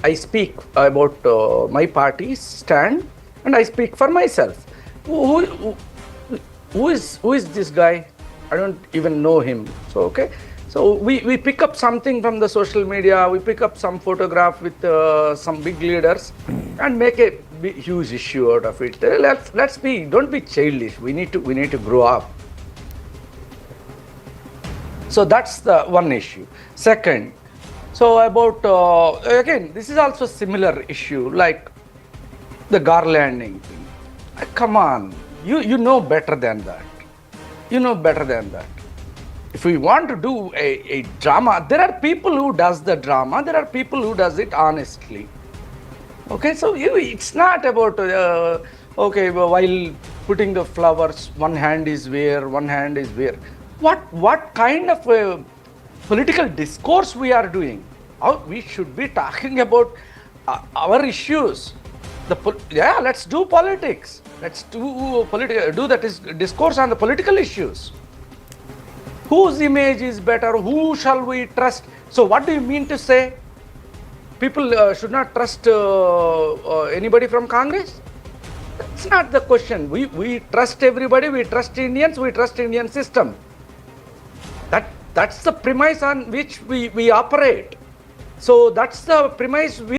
I speak about my party's stand, and I speak for myself. Who is this guy? I don't even know him. So okay. So we pick up something from the social media. We pick up some photograph with some big leaders, and make a huge issue out of it. Don't be childish. We need to grow up. So that's the one issue. Second, so about, again, this is also a similar issue, like the garlanding thing. Come on, you know better than that. You know better than that. If we want to do a drama, there are people who does the drama, there are people who does it honestly. Okay, so it's not about, okay, while putting the flowers, one hand is where, one hand is where. What kind of political discourse we are doing. We should be talking about our issues. Yeah, let's do politics. Let's do that discourse on the political issues. Whose image is better? Who shall we trust? So what do you mean to say? People should not trust anybody from Congress? That's not the question. We trust everybody. We trust Indians. We trust Indian system. That's the premise on which we operate. So that's the premise